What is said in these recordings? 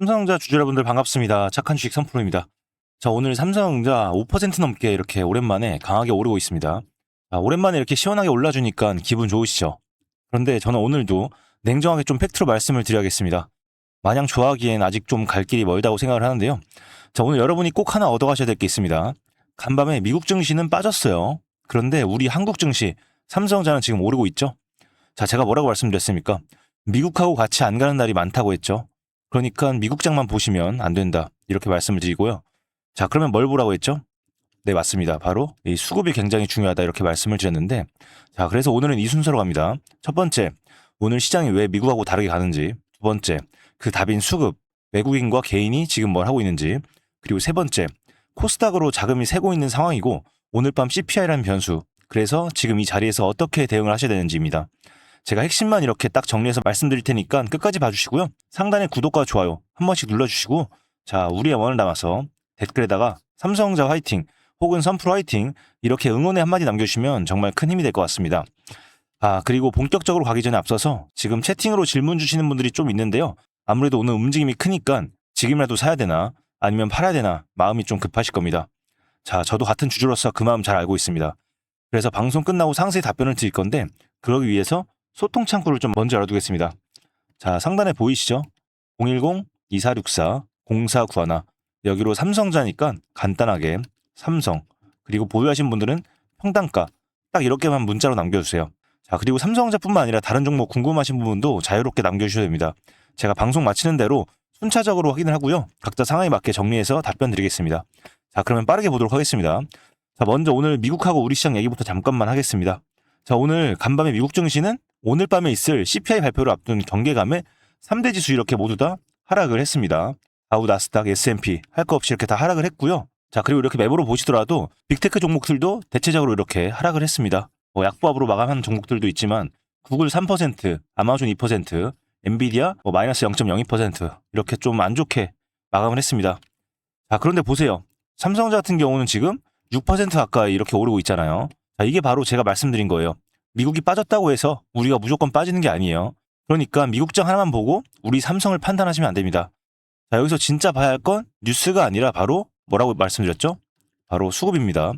삼성전자 주주 여러분들 반갑습니다. 착한 주식 3프로입니다. 자, 오늘 삼성전자 5% 넘게 이렇게 오랜만에 강하게 오르고 있습니다. 자, 오랜만에 이렇게 시원하게 올라주니까 기분 좋으시죠? 그런데 저는 오늘도 냉정하게 좀 팩트로 말씀을 드려야겠습니다. 마냥 좋아하기엔 아직 좀 갈 길이 멀다고 생각을 하는데요. 자, 오늘 여러분이 꼭 하나 얻어가셔야 될 게 있습니다. 간밤에 미국 증시는 빠졌어요. 그런데 우리 한국 증시, 삼성전자는 지금 오르고 있죠? 자, 제가 뭐라고 말씀드렸습니까? 미국하고 같이 안 가는 날이 많다고 했죠. 그러니까 미국장만 보시면 안 된다. 이렇게 말씀을 드리고요. 자, 그러면 뭘 보라고 했죠? 네, 맞습니다. 바로 이 수급이 굉장히 중요하다. 이렇게 말씀을 드렸는데, 자, 그래서 오늘은 이 순서로 갑니다. 첫 번째, 오늘 시장이 왜 미국하고 다르게 가는지. 두 번째, 그 답인 수급, 외국인과 개인이 지금 뭘 하고 있는지. 그리고 세 번째, 코스닥으로 자금이 새고 있는 상황이고, 오늘 밤 CPI라는 변수. 그래서 지금 이 자리에서 어떻게 대응을 하셔야 되는지입니다. 제가 핵심만 이렇게 딱 정리해서 말씀드릴 테니까 끝까지 봐주시고요. 상단에 구독과 좋아요 한 번씩 눌러주시고, 자, 우리의 원을 담아서 댓글에다가 삼성전자 화이팅 혹은 선프로 화이팅 이렇게 응원의 한마디 남겨주시면 정말 큰 힘이 될 것 같습니다. 아, 그리고 본격적으로 가기 전에 앞서서 지금 채팅으로 질문 주시는 분들이 좀 있는데요. 아무래도 오늘 움직임이 크니까 지금이라도 사야 되나 아니면 팔아야 되나 마음이 좀 급하실 겁니다. 자, 저도 같은 주주로서 그 마음 잘 알고 있습니다. 그래서 방송 끝나고 상세히 답변을 드릴 건데, 그러기 위해서 소통 창구를 좀 먼저 열어두겠습니다. 자, 상단에 보이시죠? 010-2464-0491 여기로 삼성전자니까 간단하게 삼성, 그리고 보유하신 분들은 평단가 딱 이렇게만 문자로 남겨주세요. 자, 그리고 삼성전자뿐만 아니라 다른 종목 궁금하신 부분도 자유롭게 남겨주셔야 됩니다. 제가 방송 마치는 대로 순차적으로 확인을 하고요. 각자 상황에 맞게 정리해서 답변 드리겠습니다. 자, 그러면 빠르게 보도록 하겠습니다. 자, 먼저 오늘 미국하고 우리 시장 얘기부터 잠깐만 하겠습니다. 자, 오늘 간밤에 미국 증시는 오늘 밤에 있을 CPI 발표를 앞둔 경계감에 3대 지수 이렇게 모두 다 하락을 했습니다. 다우, 나스닥, S&P 할 거 없이 이렇게 다 하락을 했고요. 자, 그리고 이렇게 맵으로 보시더라도 빅테크 종목들도 대체적으로 이렇게 하락을 했습니다. 약보합으로 마감한 종목들도 있지만 구글 3%, 아마존 2%, 엔비디아 마이너스 0.02% 이렇게 좀 안 좋게 마감을 했습니다. 자, 그런데 보세요. 삼성전자 같은 경우는 지금 6% 가까이 이렇게 오르고 있잖아요. 자, 이게 바로 제가 말씀드린 거예요. 미국이 빠졌다고 해서 우리가 무조건 빠지는 게 아니에요. 그러니까 미국장 하나만 보고 우리 삼성을 판단하시면 안 됩니다. 자, 여기서 진짜 봐야 할 건 뉴스가 아니라 바로 뭐라고 말씀드렸죠? 바로 수급입니다.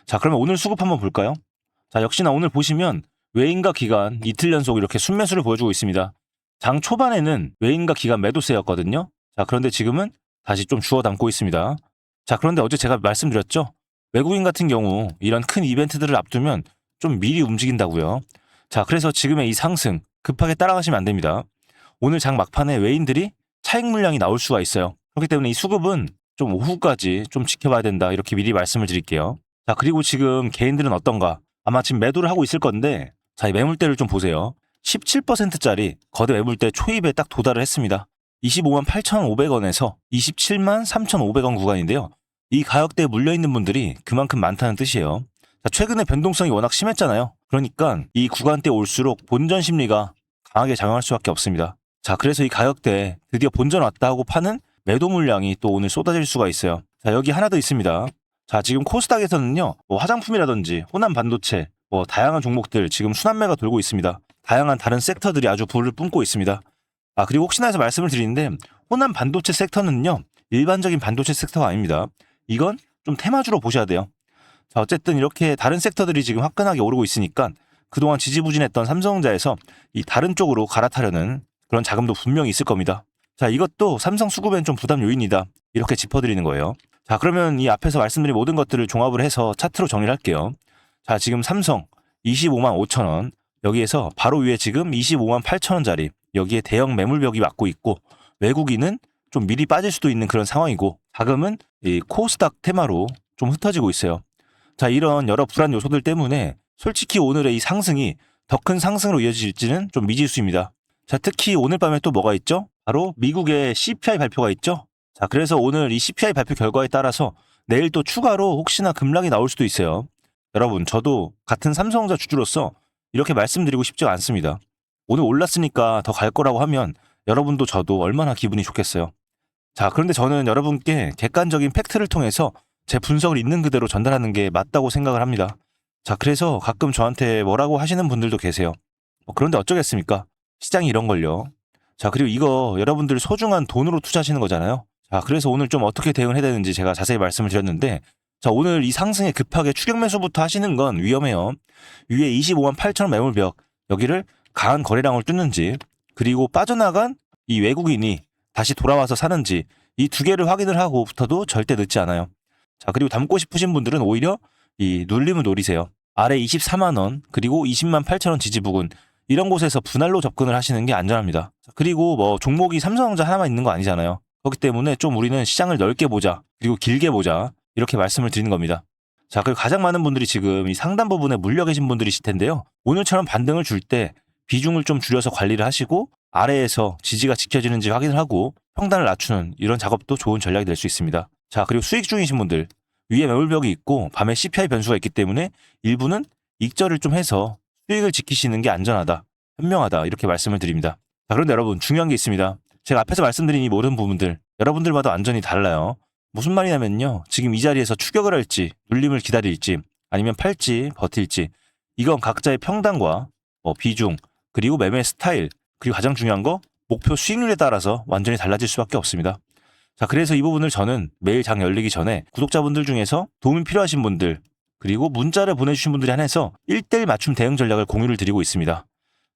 자, 그러면 오늘 수급 한번 볼까요? 자, 역시나 오늘 보시면 외인과 기관 이틀 연속 이렇게 순매수를 보여주고 있습니다. 장 초반에는 외인과 기관 매도세였거든요. 자, 그런데 지금은 다시 좀 주워 담고 있습니다. 자, 그런데 어제 제가 말씀드렸죠? 외국인 같은 경우 이런 큰 이벤트들을 앞두면 좀 미리 움직인다고요. 자, 그래서 지금의 이 상승 급하게 따라가시면 안 됩니다. 오늘 장 막판에 외인들이 차익 물량이 나올 수가 있어요. 그렇기 때문에 이 수급은 좀 오후까지 좀 지켜봐야 된다. 이렇게 미리 말씀을 드릴게요. 자, 그리고 지금 개인들은 어떤가? 아마 지금 매도를 하고 있을 건데, 자, 이 매물대를 좀 보세요. 17%짜리 거대 매물대 초입에 딱 도달을 했습니다. 25만 8,500원에서 27만 3,500원 구간인데요. 이 가격대에 물려있는 분들이 그만큼 많다는 뜻이에요. 자, 최근에 변동성이 워낙 심했잖아요. 그러니까 이 구간대 올수록 본전 심리가 강하게 작용할 수밖에 없습니다. 자, 그래서 이 가격대에 드디어 본전 왔다 하고 파는 매도 물량이 또 오늘 쏟아질 수가 있어요. 자, 여기 하나 더 있습니다. 자, 지금 코스닥에서는요, 화장품이라든지 호남 반도체, 다양한 종목들 지금 순환매가 돌고 있습니다. 다양한 다른 섹터들이 아주 불을 뿜고 있습니다. 아, 그리고 혹시나 해서 말씀을 드리는데, 호남 반도체 섹터는요, 일반적인 반도체 섹터가 아닙니다. 이건 좀 테마주로 보셔야 돼요. 자, 어쨌든 이렇게 다른 섹터들이 지금 화끈하게 오르고 있으니까 그동안 지지부진했던 삼성전자에서 이 다른 쪽으로 갈아타려는 그런 자금도 분명히 있을 겁니다. 자, 이것도 삼성 수급엔 좀 부담 요인이다. 이렇게 짚어드리는 거예요. 자, 그러면 이 앞에서 말씀드린 모든 것들을 종합을 해서 차트로 정리를 할게요. 자, 지금 삼성 25만 5천 원, 여기에서 바로 위에 지금 25만 8천 원짜리 여기에 대형 매물벽이 맞고 있고, 외국인은 좀 미리 빠질 수도 있는 그런 상황이고, 자금은 이 코스닥 테마로 좀 흩어지고 있어요. 자, 이런 여러 불안 요소들 때문에 솔직히 오늘의 이 상승이 더 큰 상승으로 이어질지는 좀 미지수입니다. 자, 특히 오늘 밤에 또 뭐가 있죠? 바로 미국의 CPI 발표가 있죠? 자, 그래서 오늘 이 CPI 발표 결과에 따라서 내일 또 추가로 혹시나 급락이 나올 수도 있어요. 여러분, 저도 같은 삼성전자 주주로서 이렇게 말씀드리고 싶지가 않습니다. 오늘 올랐으니까 더 갈 거라고 하면 여러분도 저도 얼마나 기분이 좋겠어요. 자, 그런데 저는 여러분께 객관적인 팩트를 통해서 제 분석을 있는 그대로 전달하는 게 맞다고 생각을 합니다. 자, 그래서 가끔 저한테 뭐라고 하시는 분들도 계세요. 그런데 어쩌겠습니까? 시장이 이런 걸요. 자, 그리고 이거 여러분들 소중한 돈으로 투자하시는 거잖아요. 자, 그래서 오늘 좀 어떻게 대응을 해야 되는지 제가 자세히 말씀을 드렸는데, 자, 오늘 이 상승에 급하게 추격 매수부터 하시는 건 위험해요. 위에 25만 8천 원 매물벽, 여기를 강한 거래량을 뚫는지, 그리고 빠져나간 이 외국인이 다시 돌아와서 사는지, 이 두 개를 확인을 하고부터도 절대 늦지 않아요. 자, 그리고 담고 싶으신 분들은 오히려 이 눌림을 노리세요. 아래 24만 원, 그리고 20만 8천 원 지지 부근, 이런 곳에서 분할로 접근을 하시는 게 안전합니다. 그리고 뭐 종목이 삼성전자 하나만 있는 거 아니잖아요. 그렇기 때문에 좀 우리는 시장을 넓게 보자, 그리고 길게 보자, 이렇게 말씀을 드리는 겁니다. 자, 그리고 가장 많은 분들이 지금 이 상단 부분에 물려 계신 분들이실 텐데요. 오늘처럼 반등을 줄 때 비중을 좀 줄여서 관리를 하시고 아래에서 지지가 지켜지는지 확인을 하고 평단을 낮추는 이런 작업도 좋은 전략이 될 수 있습니다. 자, 그리고 수익 중이신 분들, 위에 매물벽이 있고 밤에 CPI 변수가 있기 때문에 일부는 익절을 좀 해서 수익을 지키시는 게 안전하다, 현명하다, 이렇게 말씀을 드립니다. 자, 그런데 여러분 중요한 게 있습니다. 제가 앞에서 말씀드린 이 모든 부분들 여러분들마다 완전히 달라요. 무슨 말이냐면요, 지금 이 자리에서 추격을 할지 눌림을 기다릴지 아니면 팔지 버틸지, 이건 각자의 평단과 비중, 그리고 매매 스타일, 그리고 가장 중요한 거 목표 수익률에 따라서 완전히 달라질 수밖에 없습니다. 자, 그래서 이 부분을 저는 매일 장 열리기 전에 구독자분들 중에서 도움이 필요하신 분들, 그리고 문자를 보내주신 분들이 한해서 1대1 맞춤 대응 전략을 공유를 드리고 있습니다.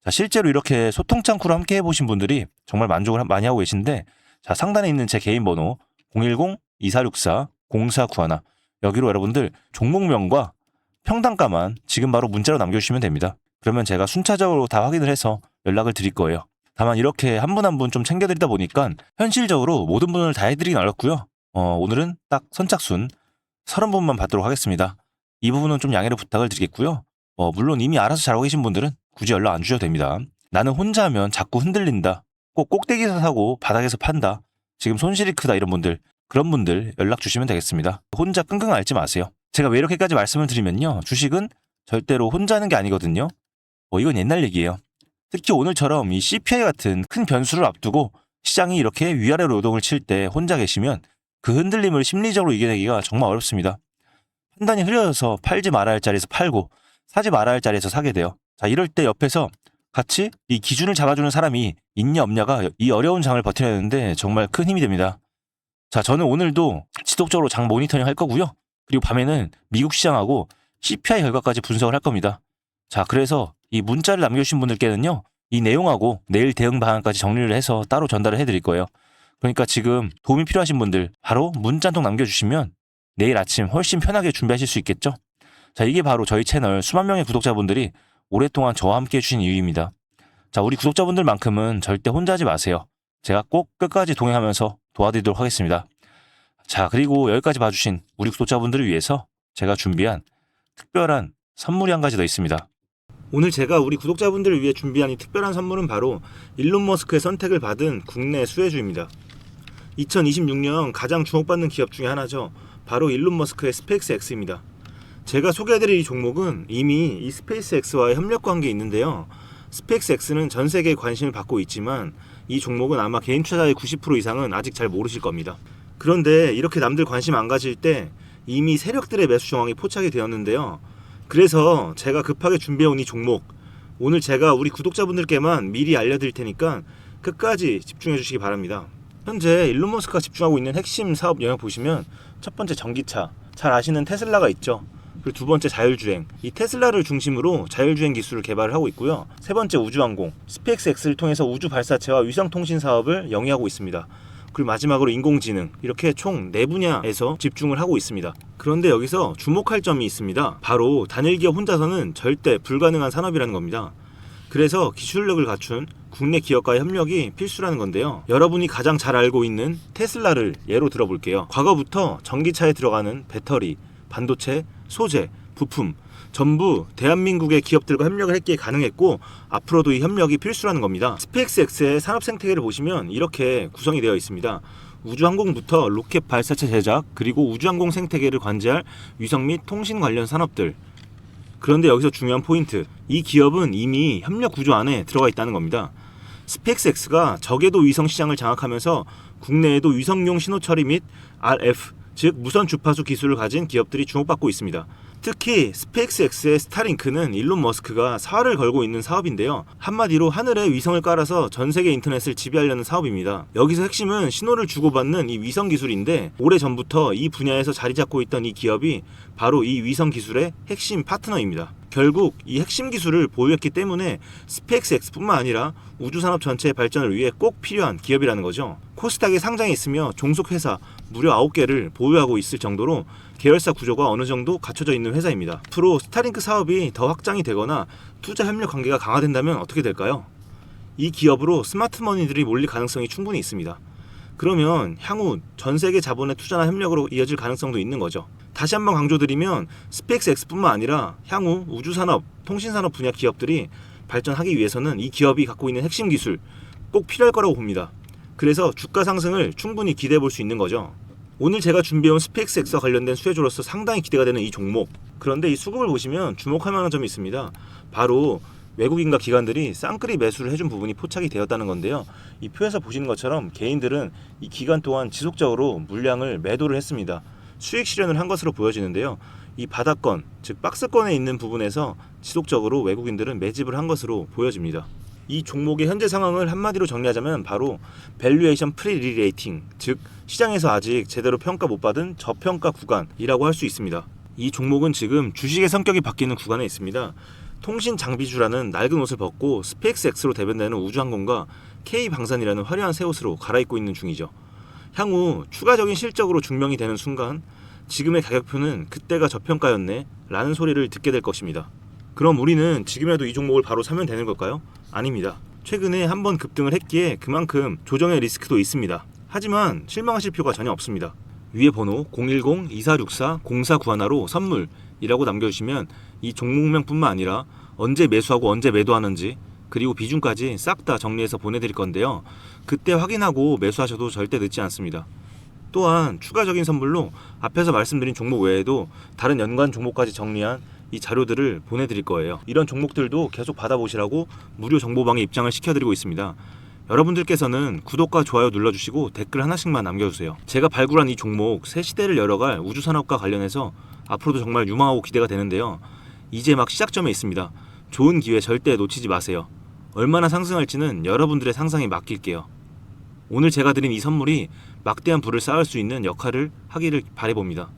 자, 실제로 이렇게 소통 창구로 함께 해보신 분들이 정말 만족을 많이 하고 계신데, 자, 상단에 있는 제 개인 번호 010-2464-0491, 여기로 여러분들 종목명과 평단가만 지금 바로 문자로 남겨주시면 됩니다. 그러면 제가 순차적으로 다 확인을 해서 연락을 드릴 거예요. 다만 이렇게 한 분 한 분 좀 챙겨드리다 보니까 현실적으로 모든 분을 다 해드리긴 어렵고요. 오늘은 딱 선착순 30분만 받도록 하겠습니다. 이 부분은 좀 양해를 부탁을 드리겠고요. 물론 이미 알아서 잘하고 계신 분들은 굳이 연락 안 주셔도 됩니다. 나는 혼자 하면 자꾸 흔들린다, 꼭 꼭대기에서 사고 바닥에서 판다, 지금 손실이 크다, 이런 분들, 그런 분들 연락 주시면 되겠습니다. 혼자 끙끙 앓지 마세요. 제가 왜 이렇게까지 말씀을 드리면요, 주식은 절대로 혼자 하는 게 아니거든요. 이건 옛날 얘기예요. 특히 오늘처럼 이 CPI 같은 큰 변수를 앞두고 시장이 이렇게 위아래로 요동을 칠 때 혼자 계시면 그 흔들림을 심리적으로 이겨내기가 정말 어렵습니다. 판단이 흐려져서 팔지 말아야 할 자리에서 팔고 사지 말아야 할 자리에서 사게 돼요. 자, 이럴 때 옆에서 같이 이 기준을 잡아주는 사람이 있냐 없냐가 이 어려운 장을 버텨내는데 정말 큰 힘이 됩니다. 자, 저는 오늘도 지속적으로 장 모니터링 할 거고요. 그리고 밤에는 미국 시장하고 CPI 결과까지 분석을 할 겁니다. 자, 그래서 이 문자를 남겨주신 분들께는요, 이 내용하고 내일 대응 방안까지 정리를 해서 따로 전달을 해드릴 거예요. 그러니까 지금 도움이 필요하신 분들 바로 문자 한 통 남겨주시면 내일 아침 훨씬 편하게 준비하실 수 있겠죠? 자, 이게 바로 저희 채널 수만 명의 구독자분들이 오랫동안 저와 함께 해주신 이유입니다. 자, 우리 구독자분들만큼은 절대 혼자 하지 마세요. 제가 꼭 끝까지 동행하면서 도와드리도록 하겠습니다. 자, 그리고 여기까지 봐주신 우리 구독자분들을 위해서 제가 준비한 특별한 선물이 한 가지 더 있습니다. 오늘 제가 우리 구독자분들을 위해 준비한 이 특별한 선물은 바로 일론 머스크의 선택을 받은 국내 수혜주입니다. 2026년 가장 주목받는 기업 중에 하나죠. 바로 일론 머스크의 스페이스 X입니다. 제가 소개해드릴 이 종목은 이미 이 스페이스 X와의 협력 관계에 있는데요. 스페이스 X는 전 세계에 관심을 받고 있지만 이 종목은 아마 개인 투자자의 90% 이상은 아직 잘 모르실 겁니다. 그런데 이렇게 남들 관심 안 가질 때 이미 세력들의 매수 정황이 포착이 되었는데요. 그래서 제가 급하게 준비해온 이 종목, 오늘 제가 우리 구독자분들께만 미리 알려드릴 테니까 끝까지 집중해 주시기 바랍니다. 현재 일론 머스크가 집중하고 있는 핵심 사업 영역 보시면 첫 번째 전기차, 잘 아시는 테슬라가 있죠. 그리고 두 번째 자율주행, 이 테슬라를 중심으로 자율주행 기술을 개발을 하고 있고요. 세 번째 우주항공, 스페이스 X를 통해서 우주 발사체와 위성통신 사업을 영위하고 있습니다. 그리고 마지막으로 인공지능, 이렇게 총 4분야에서 집중을 하고 있습니다. 그런데 여기서 주목할 점이 있습니다. 바로 단일 기업 혼자서는 절대 불가능한 산업이라는 겁니다. 그래서 기술력을 갖춘 국내 기업과의 협력이 필수라는 건데요. 여러분이 가장 잘 알고 있는 테슬라를 예로 들어볼게요. 과거부터 전기차에 들어가는 배터리, 반도체, 소재, 부품 전부 대한민국의 기업들과 협력을 했기에 가능했고 앞으로도 이 협력이 필수라는 겁니다. 스페이스 X의 산업 생태계를 보시면 이렇게 구성이 되어 있습니다. 우주항공부터 로켓 발사체 제작, 그리고 우주항공 생태계를 관제할 위성 및 통신 관련 산업들. 그런데 여기서 중요한 포인트, 이 기업은 이미 협력 구조 안에 들어가 있다는 겁니다. 스페이스 X가 저궤도 위성 시장을 장악하면서 국내에도 위성용 신호 처리 및 RF, 즉 무선 주파수 기술을 가진 기업들이 주목받고 있습니다. 특히 스페이스X의 스타링크는 일론 머스크가 사활을 걸고 있는 사업인데요. 한마디로 하늘에 위성을 깔아서 전 세계 인터넷을 지배하려는 사업입니다. 여기서 핵심은 신호를 주고받는 이 위성 기술인데, 오래전부터 이 분야에서 자리 잡고 있던 이 기업이 바로 이 위성 기술의 핵심 파트너입니다. 결국 이 핵심 기술을 보유했기 때문에 스페이스X뿐만 아니라 우주산업 전체의 발전을 위해 꼭 필요한 기업이라는 거죠. 코스닥에 상장해 있으며 종속 회사 무려 9개를 보유하고 있을 정도로 계열사 구조가 어느 정도 갖춰져 있는 회사입니다. 앞으로 스타링크 사업이 더 확장이 되거나 투자 협력 관계가 강화된다면 어떻게 될까요? 이 기업으로 스마트머니들이 몰릴 가능성이 충분히 있습니다. 그러면 향후 전 세계 자본의 투자나 협력으로 이어질 가능성도 있는 거죠. 다시 한번 강조드리면 스페이스X뿐만 아니라 향후 우주산업, 통신산업 분야 기업들이 발전하기 위해서는 이 기업이 갖고 있는 핵심 기술 꼭 필요할 거라고 봅니다. 그래서 주가 상승을 충분히 기대해 볼 수 있는 거죠. 오늘 제가 준비해온 스페이스X와 관련된 수혜주로서 상당히 기대가 되는 이 종목. 그런데 이 수급을 보시면 주목할 만한 점이 있습니다. 바로 외국인과 기관들이 쌍끌이 매수를 해준 부분이 포착이 되었다는 건데요. 이 표에서 보시는 것처럼 개인들은 이 기간 동안 지속적으로 물량을 매도를 했습니다. 수익 실현을 한 것으로 보여지는데요. 이 바닥권, 즉 박스권에 있는 부분에서 지속적으로 외국인들은 매집을 한 것으로 보여집니다. 이 종목의 현재 상황을 한마디로 정리하자면 바로 밸류에이션 프리리레이팅, 즉 시장에서 아직 제대로 평가 못 받은 저평가 구간이라고 할 수 있습니다. 이 종목은 지금 주식의 성격이 바뀌는 구간에 있습니다. 통신 장비주라는 낡은 옷을 벗고 스페이스X로 대변되는 우주항공과 K방산이라는 화려한 새 옷으로 갈아입고 있는 중이죠. 향후 추가적인 실적으로 증명이 되는 순간 지금의 가격표는 그때가 저평가였네 라는 소리를 듣게 될 것입니다. 그럼 우리는 지금이라도 이 종목을 바로 사면 되는 걸까요? 아닙니다. 최근에 한번 급등을 했기에 그만큼 조정의 리스크도 있습니다. 하지만 실망하실 필요가 전혀 없습니다. 위에 번호 010-2464-0491로 선물이라고 남겨주시면 이 종목명뿐만 아니라 언제 매수하고 언제 매도하는지 그리고 비중까지 싹 다 정리해서 보내드릴 건데요. 그때 확인하고 매수하셔도 절대 늦지 않습니다. 또한 추가적인 선물로 앞에서 말씀드린 종목 외에도 다른 연관 종목까지 정리한 이 자료들을 보내드릴 거예요. 이런 종목들도 계속 받아보시라고 무료 정보방에 입장을 시켜드리고 있습니다. 여러분들께서는 구독과 좋아요 눌러주시고 댓글 하나씩만 남겨주세요. 제가 발굴한 이 종목 새 시대를 열어갈 우주산업과 관련해서 앞으로도 정말 유망하고 기대가 되는데요. 이제 막 시작점에 있습니다. 좋은 기회 절대 놓치지 마세요. 얼마나 상승할지는 여러분들의 상상에 맡길게요. 오늘 제가 드린 이 선물이 막대한 부를 쌓을 수 있는 역할을 하기를 바라봅니다.